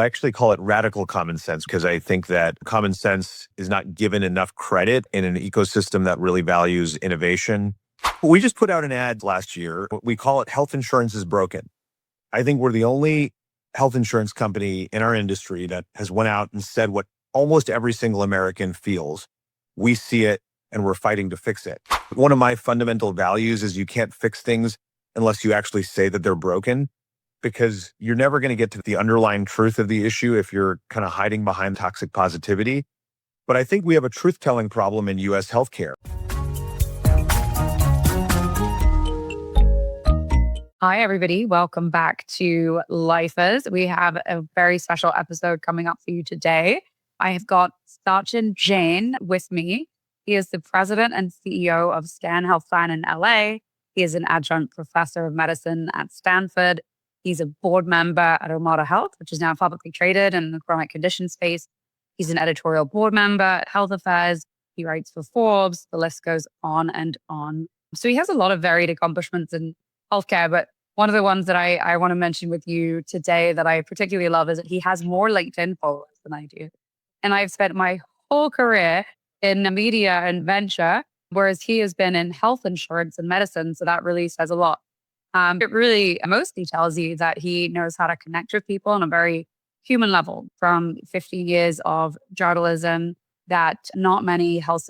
I actually call it radical common sense because I think that common sense is not given enough credit in an ecosystem that really values innovation. We just put out an ad last year. We call it Health Insurance is Broken. I think we're the only health insurance company in our industry that has went out and said what almost every single American feels. We see it and we're fighting to fix it. One of my fundamental values is you can't fix things unless you actually say that they're broken, because you're never going to get to the underlying truth of the issue if you're kind of hiding behind toxic positivity. But I think we have a truth-telling problem in US healthcare. Hi, everybody. Welcome back to Lifers. We have a very special episode coming up for you today. I have got Sachin Jain with me. He is the president and CEO of Scan Health Plan in LA. He is an adjunct professor of medicine at Stanford. He's a board member at Arbiter Health, which is now publicly traded in the chronic condition space. He's an editorial board member at Health Affairs. He writes for Forbes. The list goes on and on. So he has a lot of varied accomplishments in healthcare, but one of the ones that I want to mention with you today that I particularly love is that he has more LinkedIn followers than I do. And I've spent my whole career in media and venture, whereas he has been in health insurance and medicine. So that really says a lot. It really mostly tells you that he knows how to connect with people on a very human level from 50 years of journalism that not many health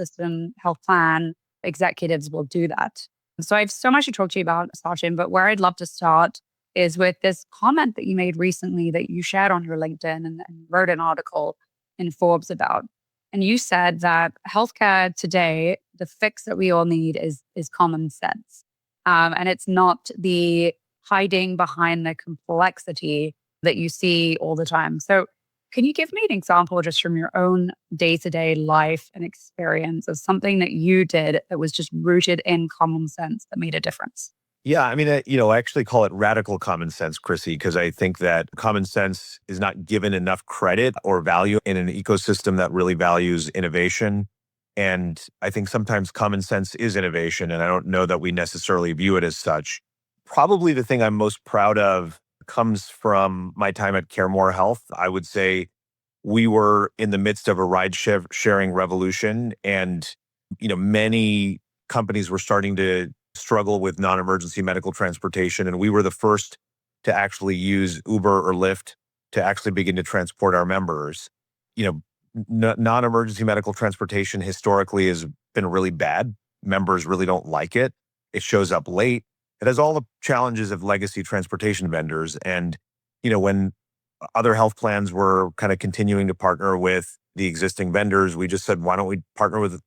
plan executives will do that. So I have so much to talk to you about, Sachin, but where I'd love to start is with this comment that you made recently that you shared on your LinkedIn and wrote an article in Forbes about. And you said that healthcare today, the fix that we all need is common sense. And it's not the hiding behind the complexity that you see all the time. So can you give me an example just from your own day-to-day life and experience of something that you did that was just rooted in common sense that made a difference? Yeah, I mean, I actually call it radical common sense, Chrissy, because I think that common sense is not given enough credit or value in an ecosystem that really values innovation. And I think sometimes common sense is innovation, and I don't know that we necessarily view it as such. Probably the thing I'm most proud of comes from my time at CareMore Health. I would say we were in the midst of a ride-sharing revolution, and many companies were starting to struggle with non-emergency medical transportation, and we were the first to actually use Uber or Lyft to actually begin to transport our members. Non-emergency medical transportation historically has been really bad. Members really don't like it. It shows up late. It has all the challenges of legacy transportation vendors. And, when other health plans were kind of continuing to partner with the existing vendors, we just said, why don't we partner with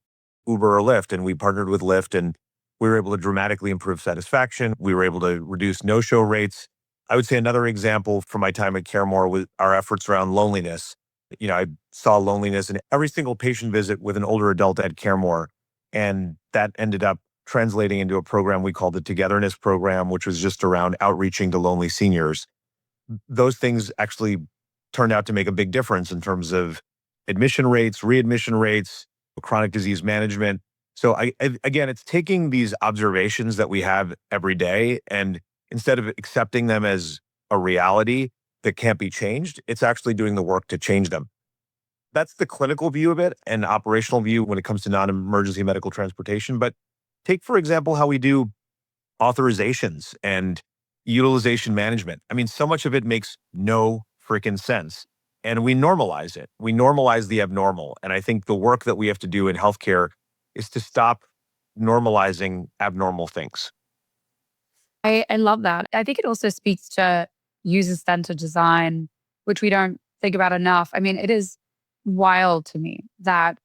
Uber or Lyft? And we partnered with Lyft, and we were able to dramatically improve satisfaction. We were able to reduce no-show rates. I would say another example from my time at CareMore was our efforts around loneliness. I saw loneliness in every single patient visit with an older adult at CareMore. And that ended up translating into a program we called the Togetherness Program, which was just around outreaching to lonely seniors. Those things actually turned out to make a big difference in terms of admission rates, readmission rates, chronic disease management. So again, it's taking these observations that we have every day, and instead of accepting them as a reality that can't be changed, it's actually doing the work to change them. That's the clinical view of it and operational view when it comes to non-emergency medical transportation. But take, for example, how we do authorizations and utilization management. I mean, so much of it makes no freaking sense. And we normalize it. We normalize the abnormal. And I think the work that we have to do in healthcare is to stop normalizing abnormal things. I love that. I think it also speaks to user-centered design, which we don't think about enough. I mean, it is wild to me that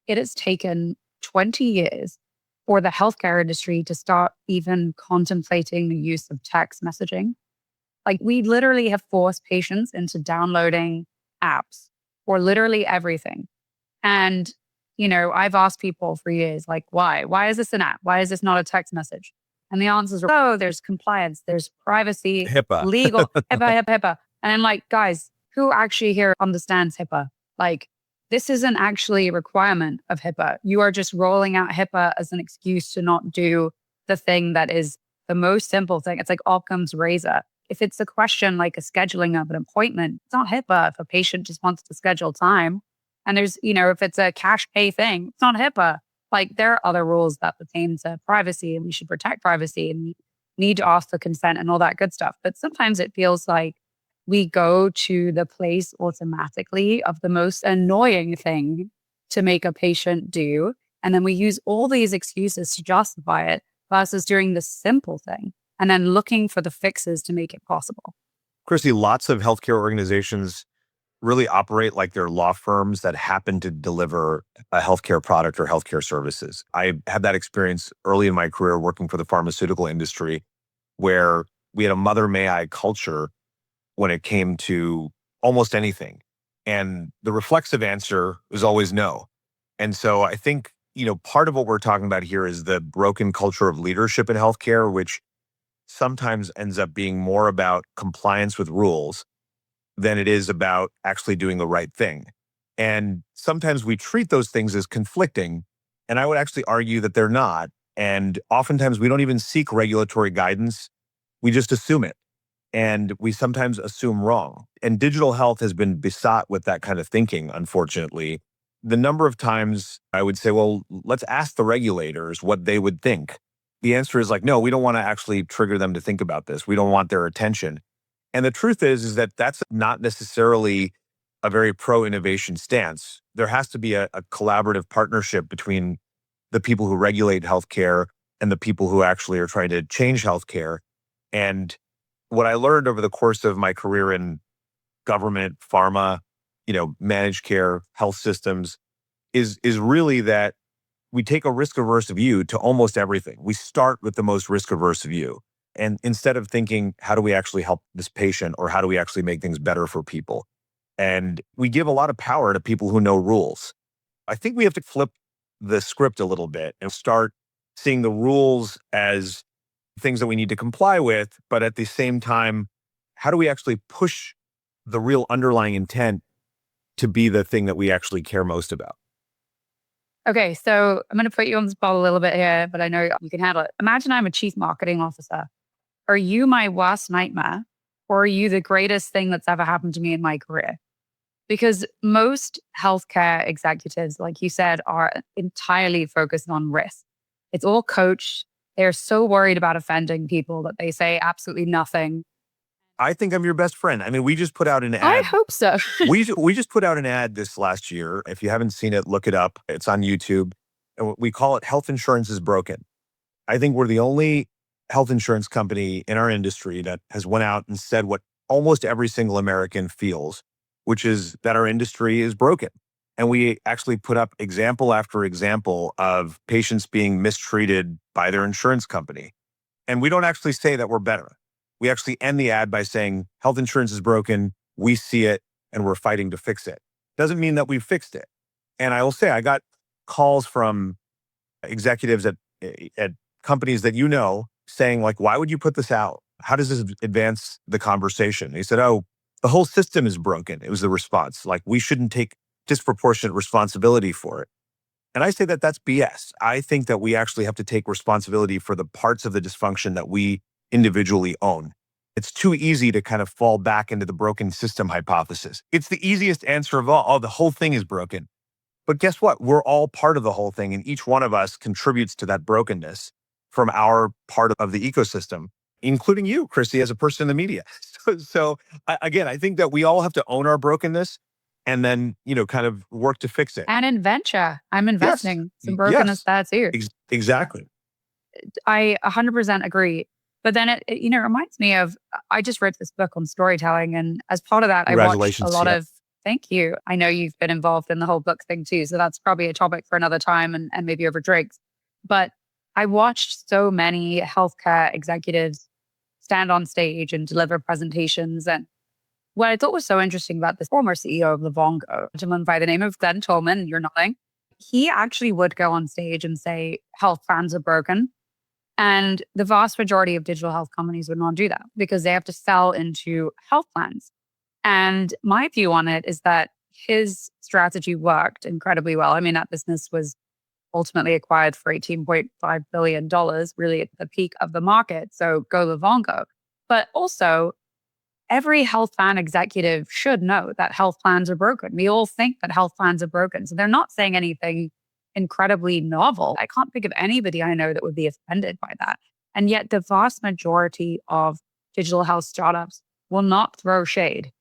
it has taken 20 years for the healthcare industry to start even contemplating the use of text messaging. Like, we literally have forced patients into downloading apps for literally everything. And, I've asked people for years, like, why? Why is this an app? Why is this not a text message? And the answers are, there's compliance, there's privacy, HIPAA. legal, HIPAA. And I'm like, guys, who actually here understands HIPAA? Like, this isn't actually a requirement of HIPAA. You are just rolling out HIPAA as an excuse to not do the thing that is the most simple thing. It's like Occam's razor. If it's a question like a scheduling of an appointment, it's not HIPAA if a patient just wants to schedule time. And there's, if it's a cash pay thing, it's not HIPAA. Like there are other rules that pertain to privacy and we should protect privacy and we need to ask for consent and all that good stuff. But sometimes it feels like we go to the place automatically of the most annoying thing to make a patient do. And then we use all these excuses to justify it versus doing the simple thing and then looking for the fixes to make it possible. Chrissy, lots of healthcare organizations really operate like they're law firms that happen to deliver a healthcare product or healthcare services. I had that experience early in my career working for the pharmaceutical industry where we had a mother may I culture when it came to almost anything. And the reflexive answer was always no. And so I think, part of what we're talking about here is the broken culture of leadership in healthcare, which sometimes ends up being more about compliance with rules than it is about actually doing the right thing. And sometimes we treat those things as conflicting. And I would actually argue that they're not. And oftentimes we don't even seek regulatory guidance. We just assume it. And we sometimes assume wrong. And digital health has been besought with that kind of thinking, unfortunately. The number of times I would say, well, let's ask the regulators what they would think. The answer is like, no, we don't want to actually trigger them to think about this. We don't want their attention. And the truth is that that's not necessarily a very pro-innovation stance. There has to be a collaborative partnership between the people who regulate healthcare and the people who actually are trying to change healthcare. And what I learned over the course of my career in government, pharma, managed care, health systems is really that we take a risk-averse view to almost everything. We start with the most risk-averse view. And instead of thinking, how do we actually help this patient or how do we actually make things better for people? And we give a lot of power to people who know rules. I think we have to flip the script a little bit and start seeing the rules as things that we need to comply with, but at the same time, how do we actually push the real underlying intent to be the thing that we actually care most about? Okay, so I'm going to put you on the spot a little bit here, but I know you can handle it. Imagine I'm a chief marketing officer. Are you my worst nightmare or are you the greatest thing that's ever happened to me in my career? Because most healthcare executives, like you said, are entirely focused on risk. It's all coached. They're so worried about offending people that they say absolutely nothing. I think I'm your best friend. I mean, we just put out an I ad. hope so. We just put out an ad this last year. If you haven't seen it, look it up. It's on YouTube. And we call it Health Insurance is Broken. I think we're the only health insurance company in our industry that has went out and said what almost every single American feels, which is that our industry is broken. And we actually put up example after example of patients being mistreated by their insurance company. And we don't actually say that we're better. We actually end the ad by saying health insurance is broken. We see it and we're fighting to fix it. Doesn't mean that we've fixed it. And I will say, I got calls from executives at companies that saying like, why would you put this out? How does this advance the conversation? They said, oh, the whole system is broken. It was the response. Like we shouldn't take disproportionate responsibility for it. And I say that that's BS. I think that we actually have to take responsibility for the parts of the dysfunction that we individually own. It's too easy to kind of fall back into the broken system hypothesis. It's the easiest answer of all. Oh, the whole thing is broken. But guess what? We're all part of the whole thing, and each one of us contributes to that brokenness from our part of the ecosystem, including you, Chrissy, as a person in the media. Again, I think that we all have to own our brokenness and then, kind of work to fix it. And in venture, I'm investing some Yes. brokenness that's here. Exactly. I 100% agree. But then it reminds me of, I just read this book on storytelling. And as part of that, I watched a Congratulations. lot Yeah. of, thank you. I know you've been involved in the whole book thing too. So that's probably a topic for another time and maybe over drinks. But I watched so many healthcare executives stand on stage and deliver presentations. And what I thought was so interesting about this former CEO of Livongo, a gentleman by the name of Glenn Tolman, you're nodding, he actually would go on stage and say, health plans are broken. And the vast majority of digital health companies would not do that because they have to sell into health plans. And my view on it is that his strategy worked incredibly well. I mean, that business was ultimately acquired for $18.5 billion, really at the peak of the market. So go Livongo. But also, every health plan executive should know that health plans are broken. We all think that health plans are broken. So they're not saying anything incredibly novel. I can't think of anybody I know that would be offended by that. And yet, the vast majority of digital health startups will not throw shade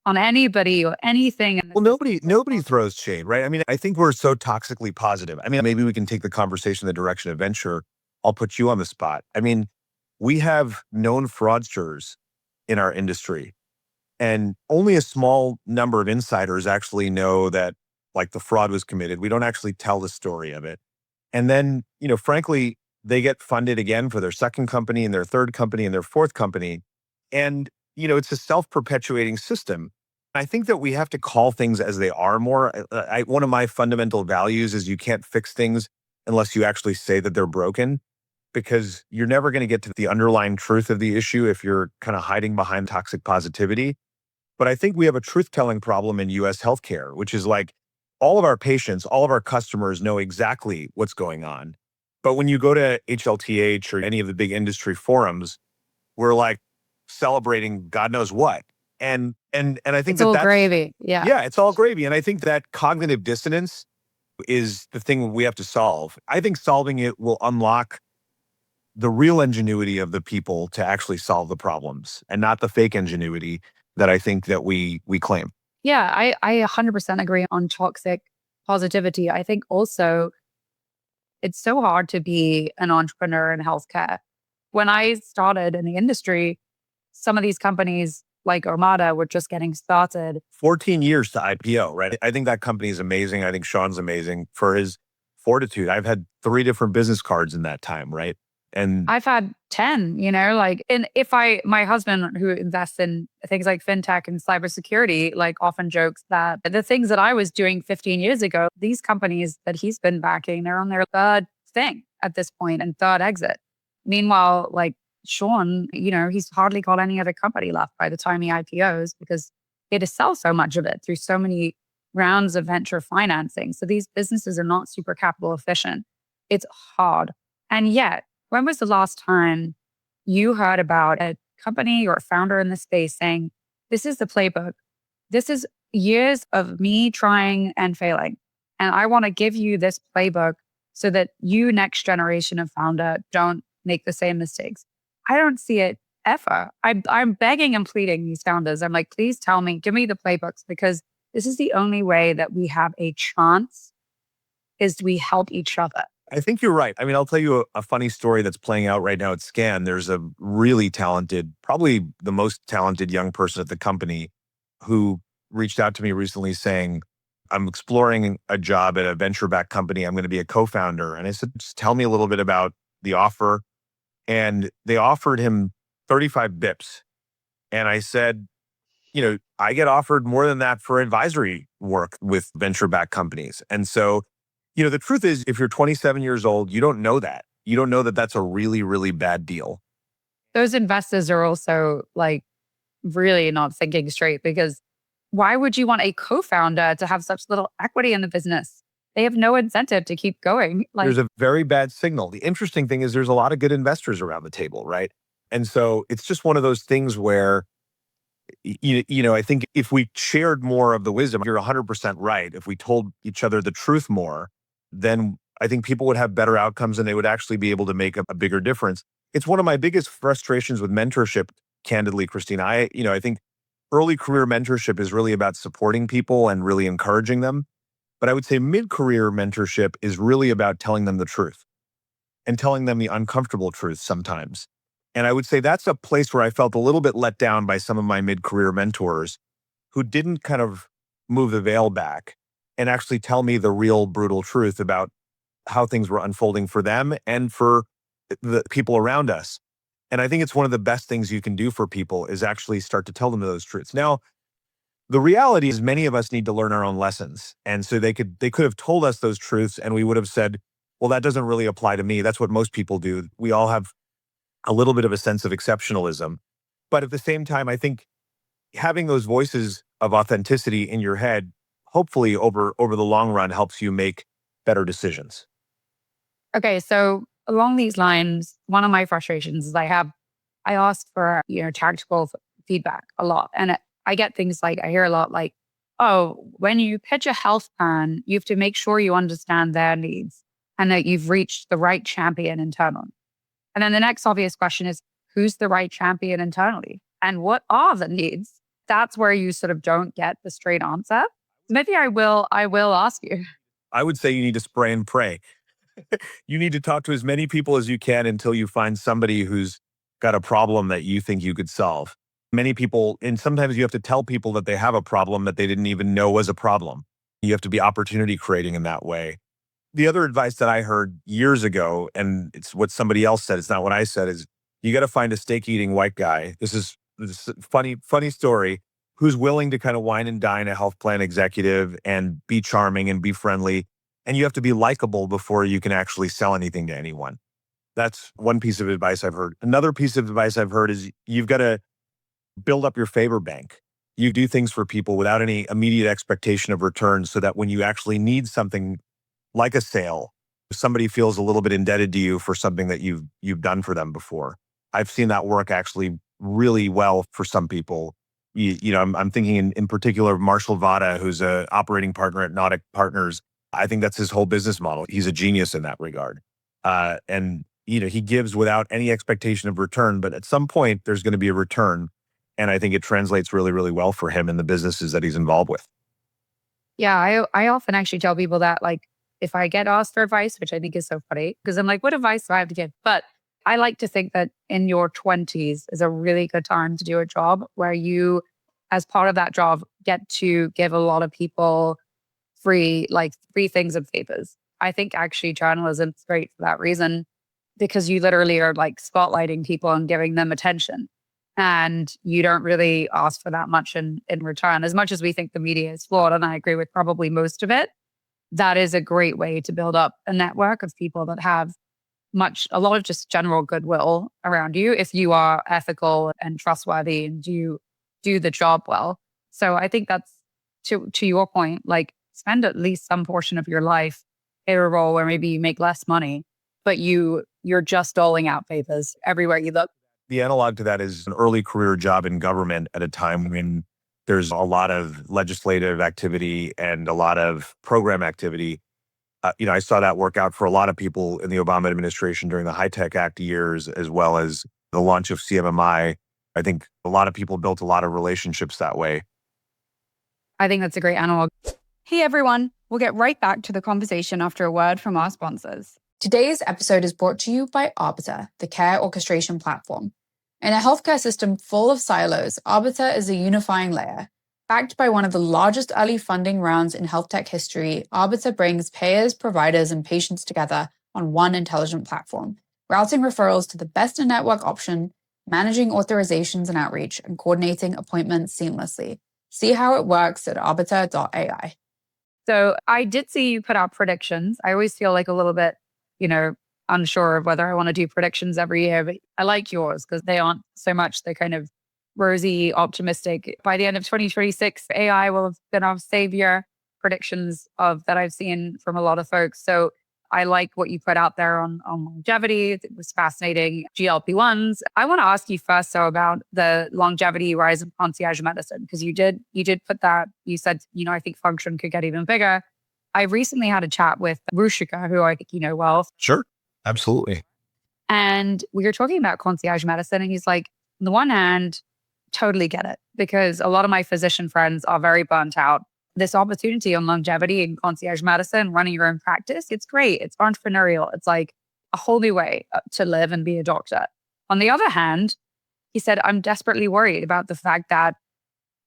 on anybody or anything in the Well, system. nobody throws shade, right? I mean, I think we're so toxically positive. I mean, maybe we can take the conversation in the direction of venture. I'll put you on the spot. I mean, we have known fraudsters in our industry, and only a small number of insiders actually know that like the fraud was committed. We don't actually tell the story of it. And then, frankly, they get funded again for their second company and their third company and their fourth company. And, it's a self-perpetuating system. I think that we have to call things as they are more. One of my fundamental values is you can't fix things unless you actually say that they're broken, because you're never going to get to the underlying truth of the issue if you're kind of hiding behind toxic positivity. But I think we have a truth-telling problem in US healthcare, which is like all of our patients, all of our customers know exactly what's going on. But when you go to HLTH or any of the big industry forums, we're like celebrating God knows what. And I think It's all that's gravy. Yeah. yeah, it's all gravy. And I think that cognitive dissonance is the thing we have to solve. I think solving it will unlock the real ingenuity of the people to actually solve the problems, and not the fake ingenuity that I think that we claim. Yeah, I 100% agree on toxic positivity. I think also it's so hard to be an entrepreneur in healthcare. When I started in the industry, some of these companies like Armada were just getting started. 14 years to IPO, right? I think that company is amazing. I think Sean's amazing for his fortitude. I've had 3 different business cards in that time, right? And I've had 10, like, and my husband who invests in things like fintech and cybersecurity, like often jokes that the things that I was doing 15 years ago, these companies that he's been backing, they're on their third thing at this point and third exit. Meanwhile, like Sean, he's hardly got any other company left by the time he IPOs because he had to sell so much of it through so many rounds of venture financing. So these businesses are not super capital efficient. It's hard. And yet, when was the last time you heard about a company or a founder in the space saying, this is the playbook. This is years of me trying and failing. And I want to give you this playbook so that you, next generation of founder, don't make the same mistakes. I don't see it ever. I'm begging and pleading these founders. I'm like, please tell me, give me the playbooks, because this is the only way that we have a chance is we help each other. I think you're right. I mean, I'll tell you a funny story that's playing out right now at Scan. There's a really talented, probably the most talented young person at the company who reached out to me recently saying, I'm exploring a job at a venture-backed company. I'm going to be a co-founder. And I said, just tell me a little bit about the offer. And they offered him 35 bips. And I said, I get offered more than that for advisory work with venture-backed companies. And so, the truth is, if you're 27 years old, you don't know that. You don't know that that's a really, really bad deal. Those investors are also like really not thinking straight, because why would you want a co-founder to have such little equity in the business? They have no incentive to keep going. Like, There's a very bad signal. The interesting thing is there's a lot of good investors around the table, right? And so it's just one of those things where, I think if we shared more of the wisdom, you're 100% right. If we told each other the truth more, then I think people would have better outcomes and they would actually be able to make a bigger difference. It's one of my biggest frustrations with mentorship, candidly, Christina. I think early career mentorship is really about supporting people and really encouraging them. But I would say mid-career mentorship is really about telling them the truth and telling them the uncomfortable truth sometimes. And I would say that's a place where I felt a little bit let down by some of my mid-career mentors who didn't kind of move the veil back and actually tell me the real brutal truth about how things were unfolding for them and for the people around us. And I think it's one of the best things you can do for people is actually start to tell them those truths. Now, the reality is many of us need to learn our own lessons. And so they could have told us those truths and we would have said, well, that doesn't really apply to me. That's what most people do. We all have a little bit of a sense of exceptionalism. But at the same time, I think having those voices of authenticity in your head, hopefully over the long run, helps you make better decisions. okay, so along these lines, one of my frustrations is I have I ask for, tactical feedback a lot. And I get things like, I hear a lot like, oh, when you pitch a health plan, you have to make sure you understand their needs and that you've reached the right champion internally. And then the next obvious question is, who's the right champion internally? And what are the needs? That's where you sort of don't get the straight answer. Maybe I will ask you. I would say you need to spray and pray. You need to talk to as many people as you can until you find somebody who's got a problem that you think you could solve. Many people, and sometimes you have to tell people that they have a problem that they didn't even know was a problem. You have to be opportunity creating in that way. The other advice that I heard years ago, and it's what somebody else said, it's not what I said, is you got to find a steak eating white guy. This is a funny story, who's willing to kind of wine and dine a health plan executive and be charming and be friendly. And you have to be likable before you can actually sell anything to anyone. That's one piece of advice I've heard. Another piece of advice I've heard is you've got to build up your favor bank. You do things for people without any immediate expectation of return so that when you actually need something like a sale, somebody feels a little bit indebted to you for something that you've done for them before. I've seen that work actually really well for some people. I'm thinking in particular of Marshall Vada, who's an operating partner at Nautic Partners. I think that's his whole business model. He's a genius in that regard. And he gives without any expectation of return, but at some point there's going to be a return. And I think it translates really, really well for him in the businesses that he's involved with. Yeah, I often actually tell people that, like, if I get asked for advice, which I think is so funny, because I'm like, what advice do I have to give? But I like to think that in your 20s is a really good time to do a job where you, as part of that job, get to give a lot of people free things and favors. I think actually journalism is great for that reason, because you literally are like spotlighting people and giving them attention. And you don't really ask for that much in return. As much as we think the media is flawed, and I agree with probably most of it, that is a great way to build up a network of people that have a lot of just general goodwill around you if you are ethical and trustworthy and you do the job well. So I think that's to your point, like, spend at least some portion of your life in a role where maybe you make less money, but you're just doling out favors everywhere you look. The analog to that is an early career job in government at a time when there's a lot of legislative activity and a lot of program activity. I saw that work out for a lot of people in the Obama administration during the High-Tech Act years, as well as the launch of CMMI. I think a lot of people built a lot of relationships that way. I think that's a great analog. Hey everyone, we'll get right back to the conversation after a word from our sponsors. Today's episode is brought to you by Arbiter, the care orchestration platform. In a healthcare system full of silos, Arbiter is a unifying layer. Backed by one of the largest early funding rounds in health tech history, Arbiter brings payers, providers, and patients together on one intelligent platform, routing referrals to the best in-network option, managing authorizations and outreach, and coordinating appointments seamlessly. See how it works at arbiter.ai. So I did see you put out predictions. I always feel like a little bit, unsure of whether I want to do predictions every year, but I like yours because they aren't so much the kind of rosy, optimistic. By the end of 2026, AI will have been our savior. Predictions of that I've seen from a lot of folks. So I like what you put out there on longevity. It was fascinating. GLP-1s. I want to ask you first, though, about the longevity rise of concierge medicine, because you did put that. You said, I think function could get even bigger. I recently had a chat with Rushika, who I think you know well. Sure, absolutely. And we were talking about concierge medicine, and he's like, on the one hand, totally get it, because a lot of my physician friends are very burnt out. This opportunity on longevity and concierge medicine, running your own practice, it's great. It's entrepreneurial. It's like a whole new way to live and be a doctor. On the other hand, he said, I'm desperately worried about the fact that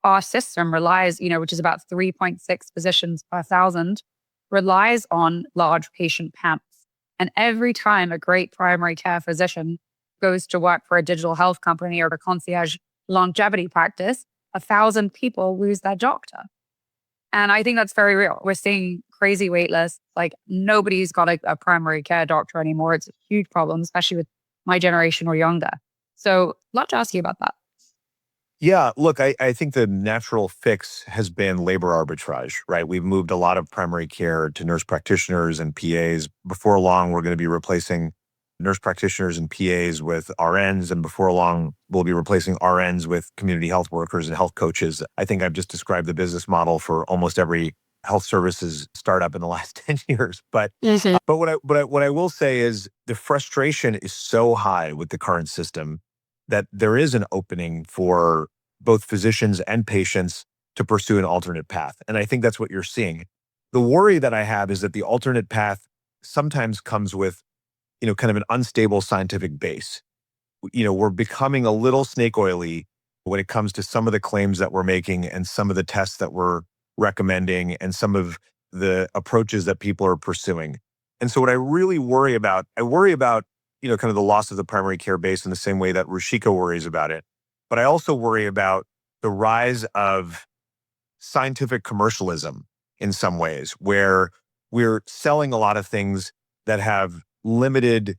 our system relies, which is about 3.6 physicians per thousand, relies on large patient panels. And every time a great primary care physician goes to work for a digital health company or a concierge longevity practice, 1,000 people lose their doctor. And I think that's very real. We're seeing crazy wait lists. Like, nobody's got a primary care doctor anymore. It's a huge problem, especially with my generation or younger. So I'd love to ask you about that. Yeah, look, I think the natural fix has been labor arbitrage, right? We've moved a lot of primary care to nurse practitioners and PAs. Before long, we're going to be replacing nurse practitioners and PAs with RNs. And before long, we'll be replacing RNs with community health workers and health coaches. I think I've just described the business model for almost every health services startup in the last 10 years. But what I will say is the frustration is so high with the current system that there is an opening for both physicians and patients to pursue an alternate path. And I think that's what you're seeing. The worry that I have is that the alternate path sometimes comes with, kind of an unstable scientific base. We're becoming a little snake oily when it comes to some of the claims that we're making and some of the tests that we're recommending and some of the approaches that people are pursuing. And so what I really worry about, kind of the loss of the primary care base in the same way that Rushika worries about it. But I also worry about the rise of scientific commercialism in some ways, where we're selling a lot of things that have limited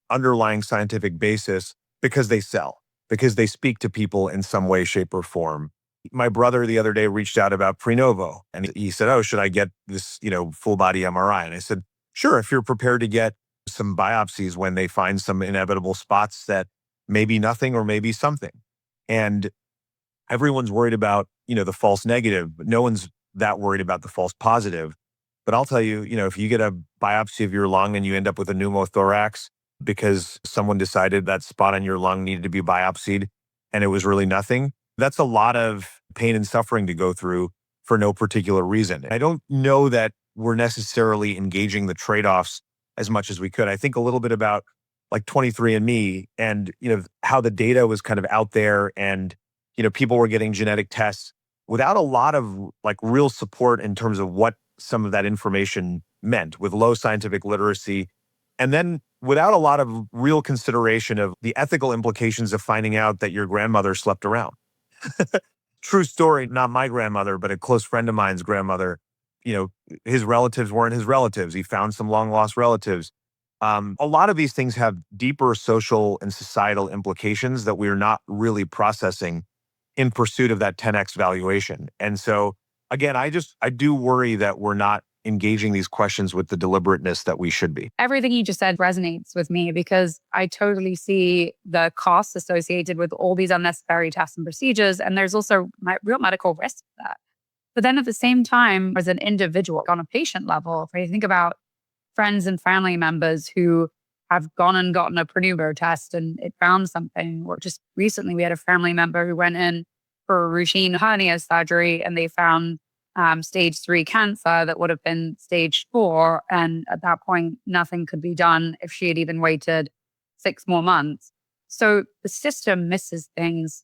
underlying scientific basis because they sell, because they speak to people in some way, shape, or form. My brother the other day reached out about Prenovo, and he said, "Oh, should I get this, full body MRI?" And I said, "Sure, if you're prepared to get some biopsies when they find some inevitable spots that may be nothing or maybe something." And everyone's worried about, the false negative, but no one's that worried about the false positive. But I'll tell you, if you get a biopsy of your lung and you end up with a pneumothorax because someone decided that spot on your lung needed to be biopsied and it was really nothing, that's a lot of pain and suffering to go through for no particular reason. I don't know that we're necessarily engaging the trade-offs as much as we could. I think a little bit about like 23andMe and, how the data was kind of out there and, people were getting genetic tests without a lot of like real support in terms of what some of that information meant, with low scientific literacy. And then without a lot of real consideration of the ethical implications of finding out that your grandmother slept around. True story, not my grandmother, but a close friend of mine's grandmother. His relatives weren't his relatives. He found some long lost relatives. A lot of these things have deeper social and societal implications that we're not really processing in pursuit of that 10x valuation. And so again, I do worry that we're not engaging these questions with the deliberateness that we should be. Everything you just said resonates with me because I totally see the costs associated with all these unnecessary tests and procedures. And there's also real medical risk to that. But then at the same time, as an individual on a patient level, if I think about friends and family members who have gone and gotten a Prenovo test and it found something, or just recently we had a family member who went in for a routine hernia surgery and they found stage 3 cancer that would have been stage 4. And at that point, nothing could be done if she had even waited 6 more months. So the system misses things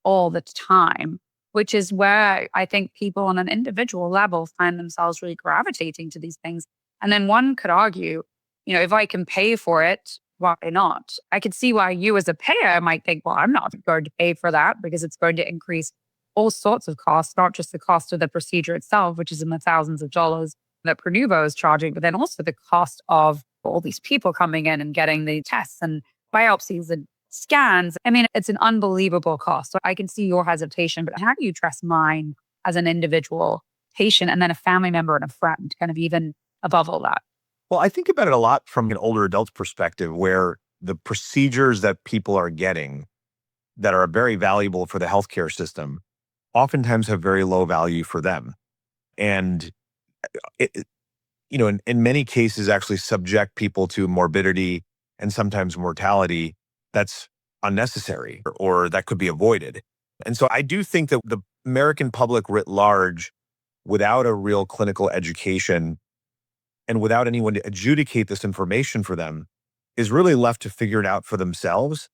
all the time, which is where I think people on an individual level find themselves really gravitating to these things. And then one could argue, if I can pay for it, why not? I could see why you as a payer might think, well, I'm not going to pay for that because it's going to increase all sorts of costs, not just the cost of the procedure itself, which is in the thousands of dollars that Prenovo is charging, but then also the cost of all these people coming in and getting the tests and biopsies and scans. I mean, it's an unbelievable cost. So I can see your hesitation, but how do you trust mine as an individual patient and then a family member and a friend, kind of even above all that? Well, I think about it a lot from an older adult's perspective, where the procedures that people are getting that are very valuable for the healthcare system oftentimes have very low value for them. And, in many cases, actually subject people to morbidity and sometimes mortality that's unnecessary or that could be avoided. And so I do think that the American public writ large, without a real clinical education and without anyone to adjudicate this information for them, is really left to figure it out for themselves.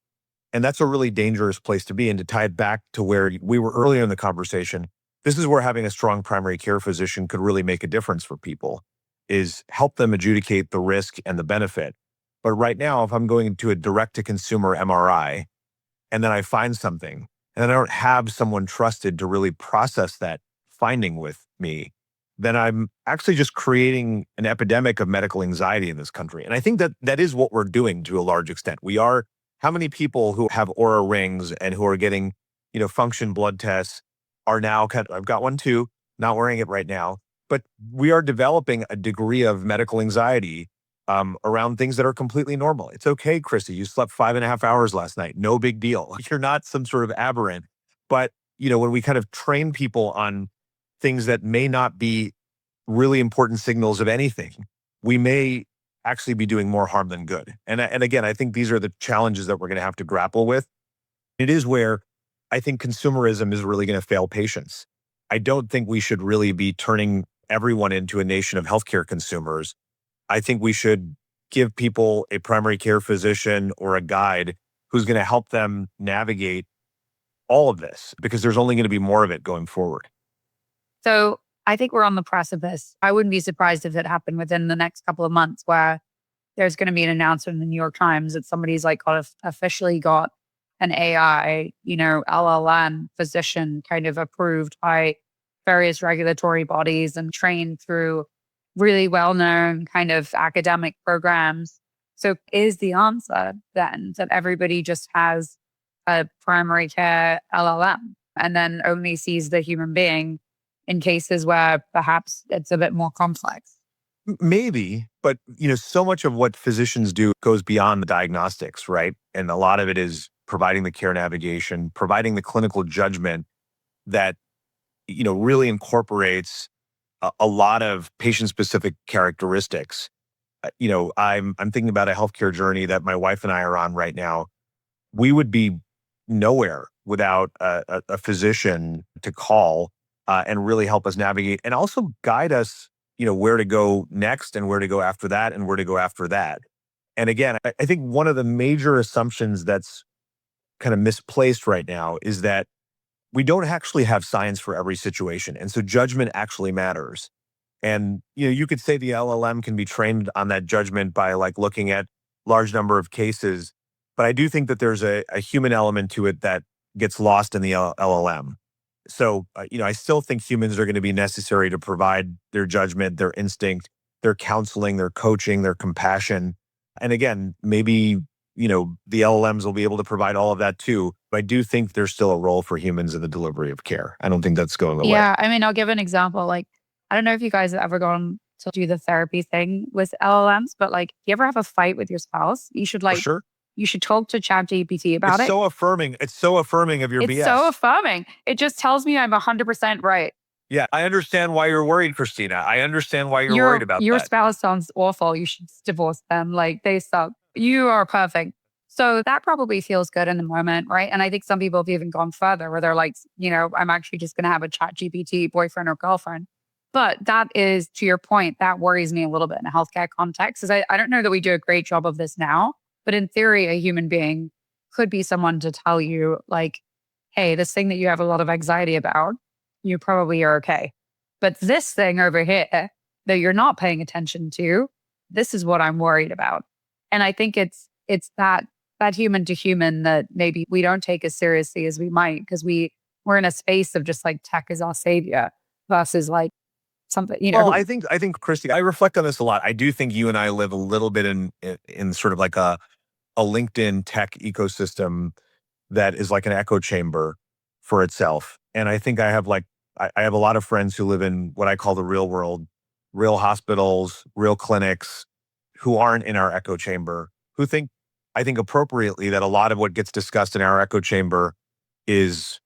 And that's a really dangerous place to be. And to tie it back to where we were earlier in the conversation, this is where having a strong primary care physician could really make a difference for people, is help them adjudicate the risk and the benefit. But right now, if I'm going to a direct-to-consumer MRI and then I find something and I don't have someone trusted to really process that finding with me, then I'm actually just creating an epidemic of medical anxiety in this country. And I think that that is what we're doing to a large extent. How many people who have Oura rings and who are getting, function blood tests are now I've got one too, not wearing it right now, but we are developing a degree of medical anxiety around things that are completely normal. It's okay, Chrissy, you slept 5.5 hours last night. No big deal. You're not some sort of aberrant. But, when we kind of train people on things that may not be really important signals of anything, we may actually be doing more harm than good. And again, I think these are the challenges that we're going to have to grapple with. It is where I think consumerism is really going to fail patients. I don't think we should really be turning everyone into a nation of healthcare consumers. I think we should give people a primary care physician or a guide who's going to help them navigate all of this, because there's only going to be more of it going forward. So I think we're on the precipice. I wouldn't be surprised if it happened within the next couple of months where there's going to be an announcement in the New York Times that somebody's like officially got an AI, LLM physician kind of approved by various regulatory bodies and trained through really well-known kind of academic programs. So is the answer then that everybody just has a primary care LLM and then only sees the human being in cases where perhaps it's a bit more complex? Maybe, but so much of what physicians do goes beyond the diagnostics, right? And a lot of it is providing the care navigation, providing the clinical judgment that really incorporates a lot of patient-specific characteristics. I'm thinking about a healthcare journey that my wife and I are on right now. We would be nowhere without a physician to call and really help us navigate and also guide us, where to go next and where to go after that and where to go after that. And again, I think one of the major assumptions that's kind of misplaced right now is that we don't actually have science for every situation. And so judgment actually matters. And, you could say the LLM can be trained on that judgment by like looking at large number of cases. But I do think that there's a human element to it that gets lost in the LLM. So, I still think humans are going to be necessary to provide their judgment, their instinct, their counseling, their coaching, their compassion. And again, maybe, the LLMs will be able to provide all of that too. But I do think there's still a role for humans in the delivery of care. I don't think that's going away. Yeah. I mean, I'll give an example. Like, I don't know if you guys have ever gone to do the therapy thing with LLMs, but like, you ever have a fight with your spouse? You should For sure. you should talk to ChatGPT about It's it. so affirming. It's so affirming of your It's BS. so affirming. It just tells me I'm 100% right. Yeah, I understand why you're worried, Christina. I understand why you're worried about Your that. spouse sounds awful. You should divorce them. Like, they suck. You are perfect. So that probably feels good in the moment, right? And I think some people have even gone further where they're like, I'm actually just going to have a ChatGPT boyfriend or girlfriend. But that is, to your point, that worries me a little bit in a healthcare context, because I don't know that we do a great job of this now. But in theory, a human being could be someone to tell you, like, hey, this thing that you have a lot of anxiety about, you probably are okay. But this thing over here that you're not paying attention to, this is what I'm worried about. And I think it's that human to human that maybe we don't take as seriously as we might, because we're in a space of just like tech is our savior versus like something, Well, I think Christy, I reflect on this a lot. I do think you and I live a little bit in sort of like a LinkedIn tech ecosystem that is like an echo chamber for itself. And I think I have a lot of friends who live in what I call the real world, real hospitals, real clinics, who aren't in our echo chamber, who think, I think appropriately, that a lot of what gets discussed in our echo chamber is,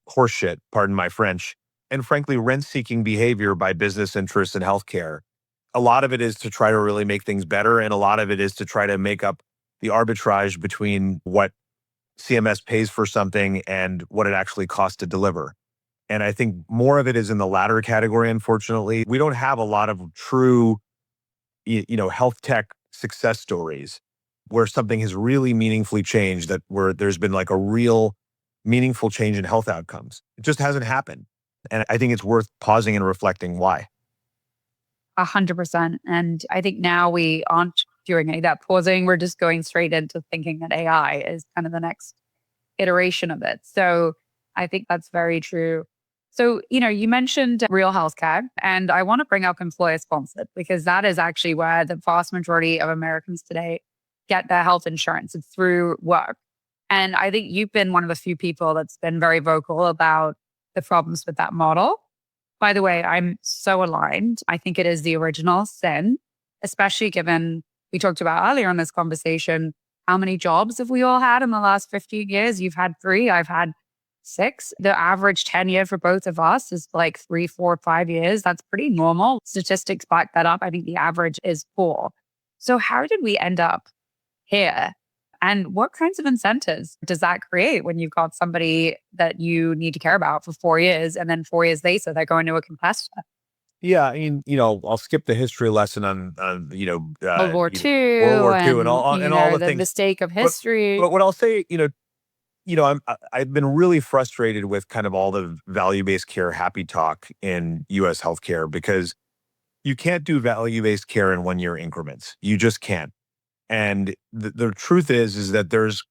horseshit, pardon my French, and frankly, rent-seeking behavior by business interests in healthcare. A lot of it is to try to really make things better, and a lot of it is to try to make up the arbitrage between what CMS pays for something and what it actually costs to deliver. And I think more of it is in the latter category, unfortunately. We don't have a lot of true, health tech success stories where something has really meaningfully changed, where there's been like a real meaningful change in health outcomes. It just hasn't happened. And I think it's worth pausing and reflecting why. 100%. And I think now we aren't doing any of that pausing. We're just going straight into thinking that AI is kind of the next iteration of it. So I think that's very true. So, you mentioned real healthcare, and I want to bring up employer sponsored, because that is actually where the vast majority of Americans today get their health insurance. It's through work. And I think you've been one of the few people that's been very vocal about the problems with that model. By the way, I'm so aligned. I think it is the original sin. especially given we talked about earlier in this conversation, how many jobs have we all had in the last 15 years? You've had 3, I've had 6. The average tenure for both of us is like 3, 4, 5 years. That's pretty normal. Statistics back that up. I think the average is 4. So how did we end up here? And what kinds of incentives does that create when you've got somebody that you need to care about for 4 years and then 4 years later they're going to a competitor? Yeah, I mean, I'll skip the history lesson on World War World II War II and and, all the the things. mistake of But history. but what I'll say, I've been really frustrated with kind of all the value-based care happy talk in U.S. healthcare because you can't do value-based care in 1-year increments. You just can't. And the truth is that there's,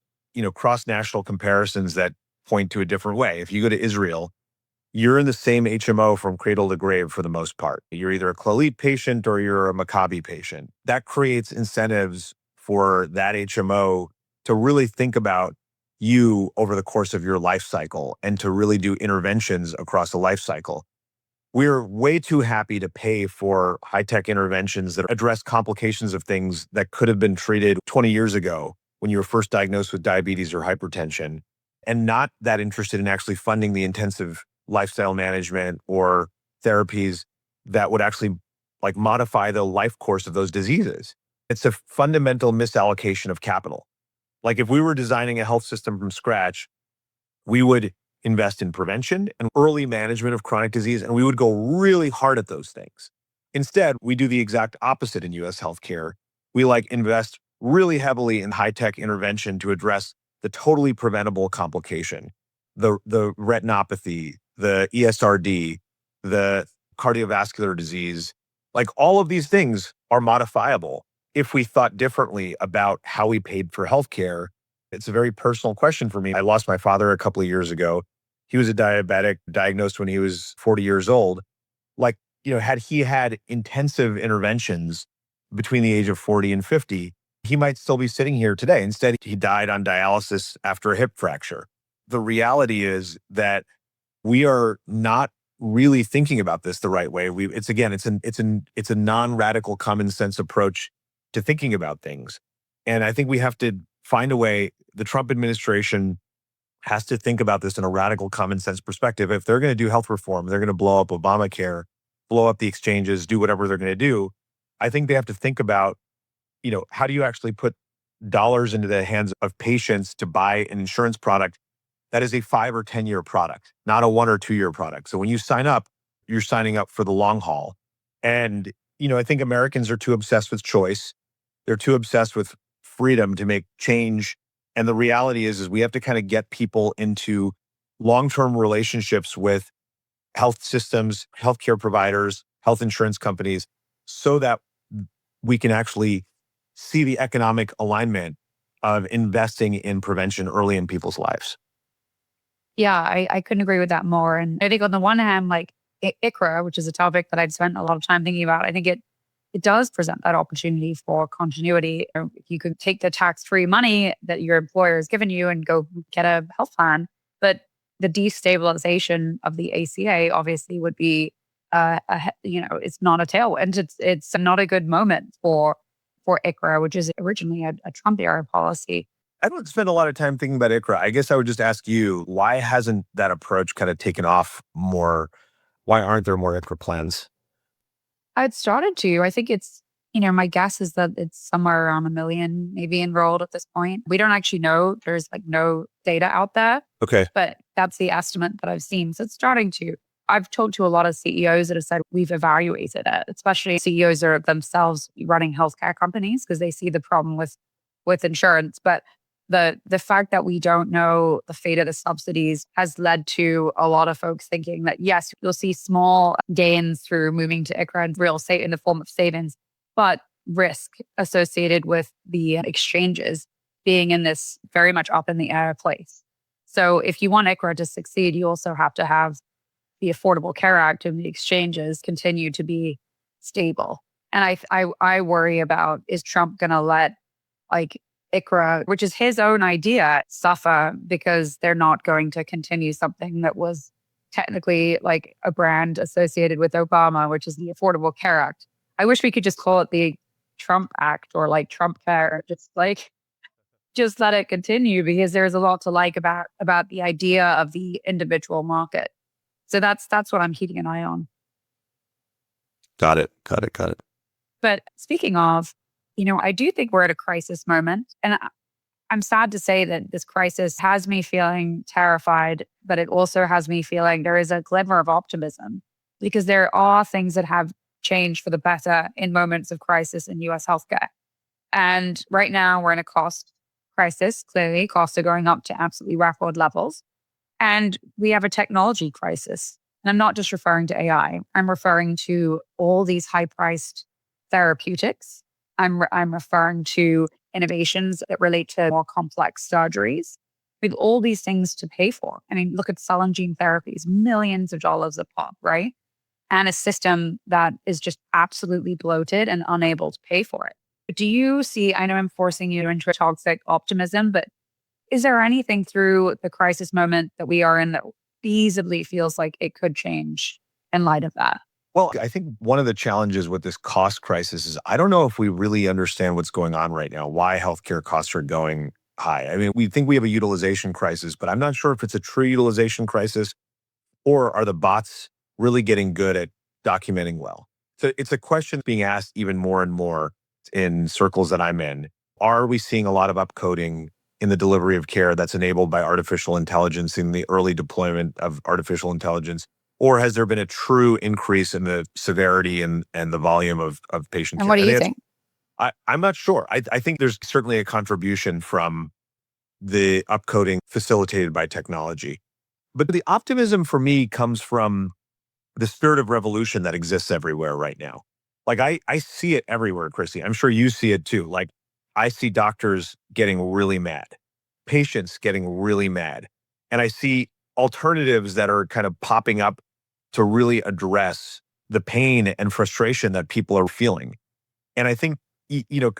cross-national comparisons that point to a different way. If you go to Israel, you're in the same HMO from cradle to grave for the most part. You're either a Clalit patient or you're a Maccabi patient. That creates incentives for that HMO to really think about you over the course of your life cycle and to really do interventions across the life cycle. We're way too happy to pay for high-tech interventions that address complications of things that could have been treated 20 years ago when you were first diagnosed with diabetes or hypertension, and not that interested in actually funding the intensive lifestyle management or therapies that would actually like modify the life course of those diseases. It's a fundamental misallocation of capital. Like if we were designing a health system from scratch, we would invest in prevention and early management of chronic disease, and we would go really hard at those things. Instead, we do the exact opposite in US healthcare. We invest really heavily in high-tech intervention to address the totally preventable complication, the retinopathy, the ESRD, the cardiovascular disease. Like all of these things are modifiable if we thought differently about how we paid for healthcare. It's a very personal question for me. I lost my father a couple of years ago. He was a diabetic, diagnosed when he was 40 years old. Had he had intensive interventions between the age of 40 and 50, he might still be sitting here today. Instead, he died on dialysis after a hip fracture. The reality is that we are not really thinking about this the right way. It's a non-radical common sense approach to thinking about things. And I think we have to find a way. The Trump administration has to think about this in a radical common sense perspective. If they're going to do health reform, they're going to blow up Obamacare, blow up the exchanges, do whatever they're going to do. I think they have to think about, how do you actually put dollars into the hands of patients to buy an insurance product that is a 5 or 10-year product, not a 1 or 2-year product. So when you sign up, you're signing up for the long haul. And, I think Americans are too obsessed with choice. They're too obsessed with freedom to make change. And the reality is we have to kind of get people into long-term relationships with health systems, healthcare providers, health insurance companies, so that we can actually see the economic alignment of investing in prevention early in people's lives. Yeah, I couldn't agree with that more. And I think on the one hand, like ICRA, which is a topic that I've spent a lot of time thinking about, I think it does present that opportunity for continuity. If you could take the tax-free money that your employer has given you and go get a health plan, but the destabilization of the ACA obviously would be, it's not a tailwind. It's not a good moment for ICRA, which is originally a Trump era policy. I don't spend a lot of time thinking about ICRA. I guess I would just ask you, why hasn't that approach kind of taken off more? Why aren't there more ICRA plans? I'd started to. I think it's, my guess is that it's somewhere around 1 million maybe enrolled at this point. We don't actually know. There's no data out there. Okay. But that's the estimate that I've seen. So it's starting to. I've talked to a lot of CEOs that have said we've evaluated it, especially CEOs are themselves running healthcare companies because they see the problem with insurance. But the fact that we don't know the fate of the subsidies has led to a lot of folks thinking that, yes, you'll see small gains through moving to ICRA and real estate in the form of savings, but risk associated with the exchanges being in this very much up in the air place. So if you want ICRA to succeed, you also have to have the Affordable Care Act and the exchanges continue to be stable. And I worry about, is Trump going to let ICRA, which is his own idea, suffer because they're not going to continue something that was technically a brand associated with Obama, which is the Affordable Care Act. I wish we could just call it the Trump Act or like Trump Care, just let it continue, because there's a lot to like about the idea of the individual market. So that's what I'm keeping an eye on. Got it. But speaking of, I do think we're at a crisis moment. And I'm sad to say that this crisis has me feeling terrified, but it also has me feeling there is a glimmer of optimism, because there are things that have changed for the better in moments of crisis in US healthcare. And right now we're in a cost crisis. Clearly, costs are going up to absolutely record levels. And we have a technology crisis. And I'm not just referring to AI. I'm referring to all these high-priced therapeutics. I'm referring to innovations that relate to more complex surgeries, with all these things to pay for. I mean, look at cell and gene therapies, millions of dollars a pop, right? And a system that is just absolutely bloated and unable to pay for it. Do you see, I know I'm forcing you into toxic optimism, but is there anything through the crisis moment that we are in that feasibly feels like it could change in light of that? Well, I think one of the challenges with this cost crisis is I don't know if we really understand what's going on right now, why healthcare costs are going high. I mean, we think we have a utilization crisis, but I'm not sure if it's a true utilization crisis, or are the bots really getting good at documenting well? So it's a question being asked even more and more in circles that I'm in. Are we seeing a lot of upcoding in the delivery of care that's enabled by artificial intelligence, in the early deployment of artificial intelligence? Or has there been a true increase in the severity and the volume of patient And care? what do you think? I'm not sure. I think there's certainly a contribution from the upcoding facilitated by technology. But the optimism for me comes from the spirit of revolution that exists everywhere right now. Like I see it everywhere, Chrissy. I'm sure you see it too. Like I see doctors getting really mad, patients getting really mad. And I see alternatives that are kind of popping up to really address the pain and frustration that people are feeling. And I think,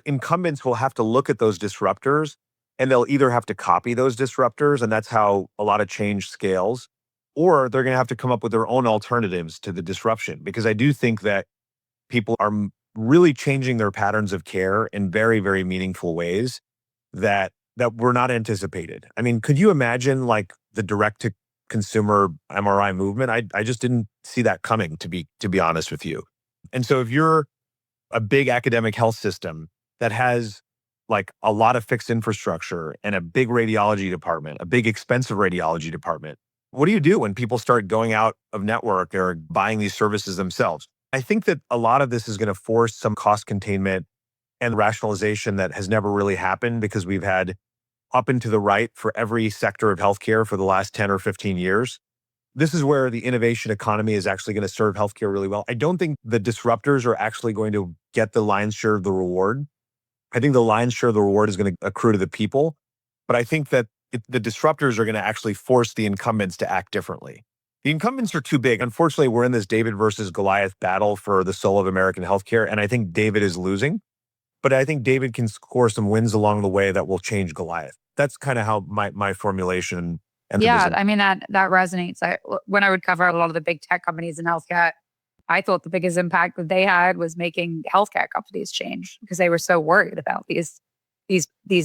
incumbents will have to look at those disruptors, and they'll either have to copy those disruptors, and that's how a lot of change scales, or they're going to have to come up with their own alternatives to the disruption. Because I do think that people are really changing their patterns of care in very, very meaningful ways that were not anticipated. I mean, could you imagine like the direct to consumer MRI movement? I just didn't see that coming, to be honest with you. And so if you're a big academic health system that has like a lot of fixed infrastructure and a big radiology department, a big expensive radiology department, what do you do when people start going out of network or buying these services themselves? I think that a lot of this is going to force some cost containment and rationalization that has never really happened, because we've had up and to the right for every sector of healthcare for the last 10 or 15 years. This is where the innovation economy is actually going to serve healthcare really well. I don't think the disruptors are actually going to get the lion's share of the reward. I think the lion's share of the reward is going to accrue to the people. But I think that the disruptors are going to actually force the incumbents to act differently. The incumbents are too big. Unfortunately, we're in this David versus Goliath battle for the soul of American healthcare. And I think David is losing. But I think David can score some wins along the way that will change Goliath. That's kind of how my formulation and Yeah, I mean, that resonates. When I would cover a lot of the big tech companies in healthcare, I thought the biggest impact that they had was making healthcare companies change, because they were so worried about these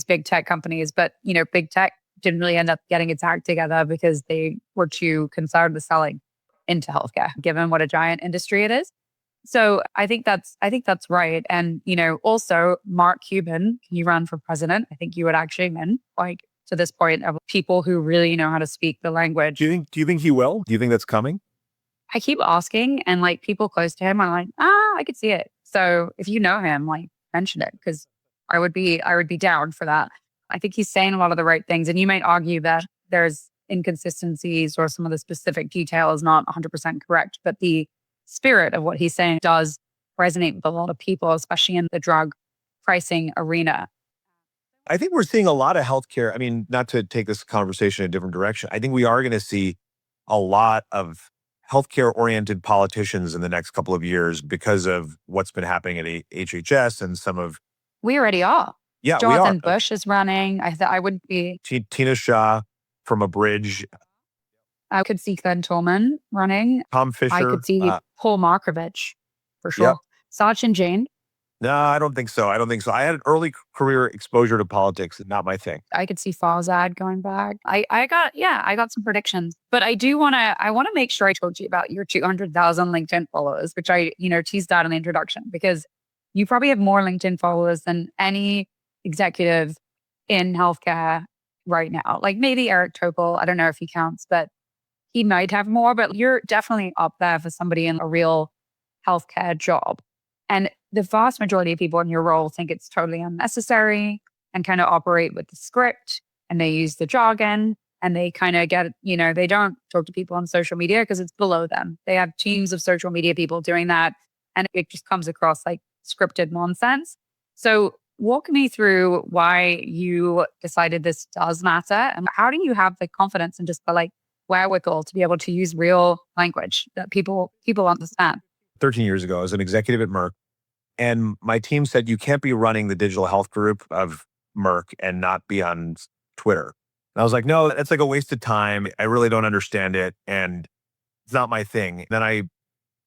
big tech companies. But big tech didn't really end up getting its act together because they were too concerned with selling into healthcare, given what a giant industry it is. So I think that's right. And also Mark Cuban, can you run for president? I think you would actually win. Like, to this point of people who really know how to speak the language. Do you think he will? Do you think that's coming? I keep asking, and like people close to him are like, I could see it. So if you know him, like mention it, because I would be down for that. I think he's saying a lot of the right things, and you might argue that there's inconsistencies or some of the specific detail is not 100% correct, but the spirit of what he's saying does resonate with a lot of people, especially in the drug pricing arena. I think we're seeing a lot of healthcare. I mean, not to take this conversation in a different direction, I think we are going to see a lot of healthcare-oriented politicians in the next couple of years because of what's been happening at HHS and some of... We already are. Yeah, Jonathan we are. Bush is running. I wouldn't be... Tina Shah from a bridge. I could see Glenn Tolman running. Tom Fisher. I could see Paul Markovich, for sure. Yep. Sachin Jain. No, I don't think so. I don't think so. I had an early career exposure to politics, not my thing. I could see Farr's ad going back. I got some predictions, but I want to make sure I told you about your 200,000 LinkedIn followers, which teased out in the introduction, because you probably have more LinkedIn followers than any executive in healthcare right now. Like maybe Eric Topol, I don't know if he counts, but he might have more, but you're definitely up there for somebody in a real healthcare job. And the vast majority of people in your role think it's totally unnecessary and kind of operate with the script, and they use the jargon, and they kind of they don't talk to people on social media because it's below them. They have teams of social media people doing that, and it just comes across like scripted nonsense. So walk me through why you decided this does matter, and how do you have the confidence and just the wherewithal to be able to use real language that people understand? 13 years ago, I was an executive at Merck, and my team said, you can't be running the digital health group of Merck and not be on Twitter. And I was like, no, that's like a waste of time. I really don't understand it, and it's not my thing. Then I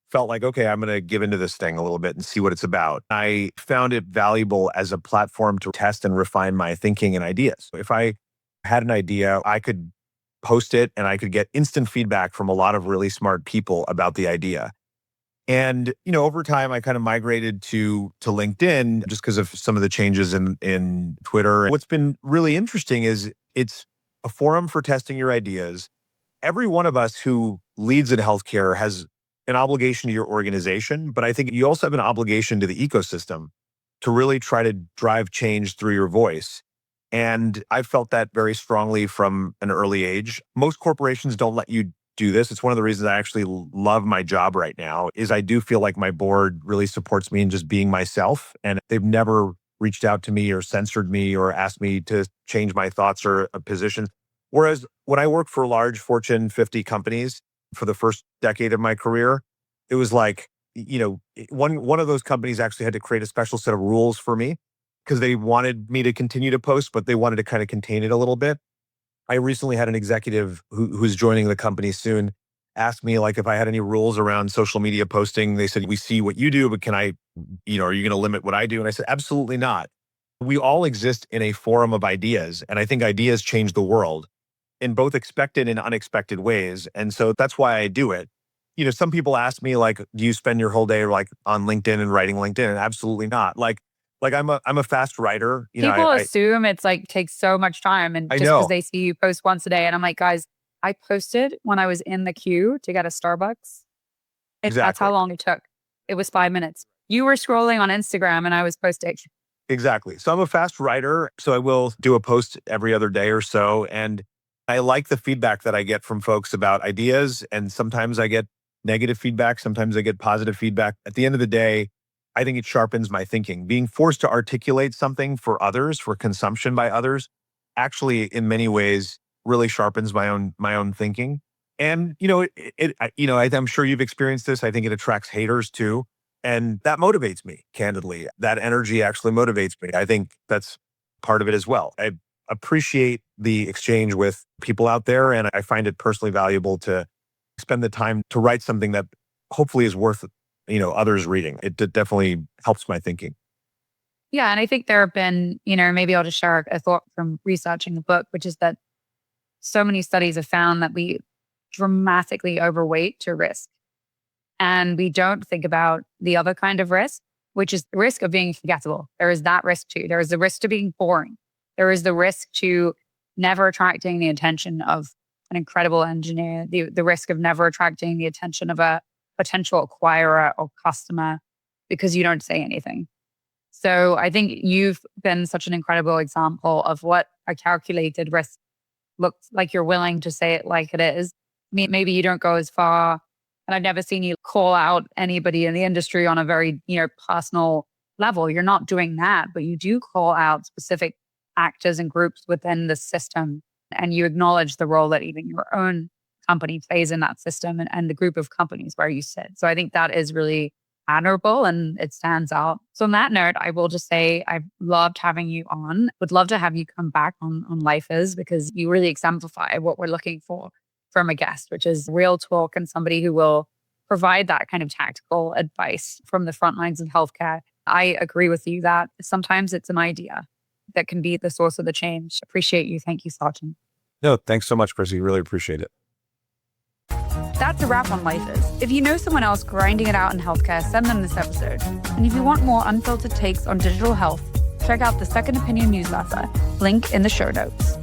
felt like, okay, I'm going to give into this thing a little bit and see what it's about. I found it valuable as a platform to test and refine my thinking and ideas. If I had an idea, I could post it and I could get instant feedback from a lot of really smart people about the idea. And, over time, I kind of migrated to LinkedIn just because of some of the changes in Twitter. What's been really interesting is it's a forum for testing your ideas. Every one of us who leads in healthcare has an obligation to your organization, but I think you also have an obligation to the ecosystem to really try to drive change through your voice. And I felt that very strongly from an early age. Most corporations don't let you do this. It's one of the reasons I actually love my job right now is I do feel like my board really supports me in just being myself. And they've never reached out to me or censored me or asked me to change my thoughts or a position. Whereas when I worked for large Fortune 50 companies for the first decade of my career, it was like, one of those companies actually had to create a special set of rules for me because they wanted me to continue to post, but they wanted to kind of contain it a little bit. I recently had an executive who's joining the company soon ask me if I had any rules around social media posting. They said, we see what you do, but are you going to limit what I do? And I said, absolutely not. We all exist in a forum of ideas. And I think ideas change the world in both expected and unexpected ways. And so that's why I do it. Some people ask me do you spend your whole day on LinkedIn and writing LinkedIn? And absolutely not. I'm a fast writer. People assume it's takes so much time, and I just because know. they see you post once a day, and I'm like, guys, I posted when I was in the queue to get a Starbucks. Exactly. That's how long it took. It was 5 minutes. You were scrolling on Instagram and I was posting. Exactly. So I'm a fast writer. So I will do a post every other day or so. And I like the feedback that I get from folks about ideas. And sometimes I get negative feedback. Sometimes I get positive feedback. At the end of the day, I think it sharpens my thinking. Being forced to articulate something for others, for consumption by others, actually in many ways really sharpens my own thinking. And I'm sure you've experienced this. I think it attracts haters too, and that motivates me. Candidly, that energy actually motivates me. I think that's part of it as well. I appreciate the exchange with people out there, and I find it personally valuable to spend the time to write something that hopefully is worth others reading. It definitely helps my thinking. Yeah. And I think there have been, maybe I'll just share a thought from researching the book, which is that so many studies have found that we dramatically overweight to risk. And we don't think about the other kind of risk, which is the risk of being forgettable. There is that risk too. There is the risk to being boring. There is the risk to never attracting the attention of an incredible engineer, the risk of never attracting the attention of a potential acquirer or customer because you don't say anything. So I think you've been such an incredible example of what a calculated risk looks like. You're willing to say it like it is. Maybe you don't go as far, and I've never seen you call out anybody in the industry on a very, personal level. You're not doing that, but you do call out specific actors and groups within the system, and you acknowledge the role that even your own company plays in that system and the group of companies where you sit. So I think that is really admirable and it stands out. So on that note, I will just say I've loved having you on. Would love to have you come back on Life Is, because you really exemplify what we're looking for from a guest, which is real talk and somebody who will provide that kind of tactical advice from the front lines of healthcare I agree with you that sometimes it's an idea that can be the source of the change. Appreciate you. Thank you, Sachin. No, thanks so much, Chrissy. Really appreciate it. That's a wrap on Lifers. If you know someone else grinding it out in healthcare, send them this episode. And if you want more unfiltered takes on digital health, check out the Second Opinion newsletter, link in the show notes.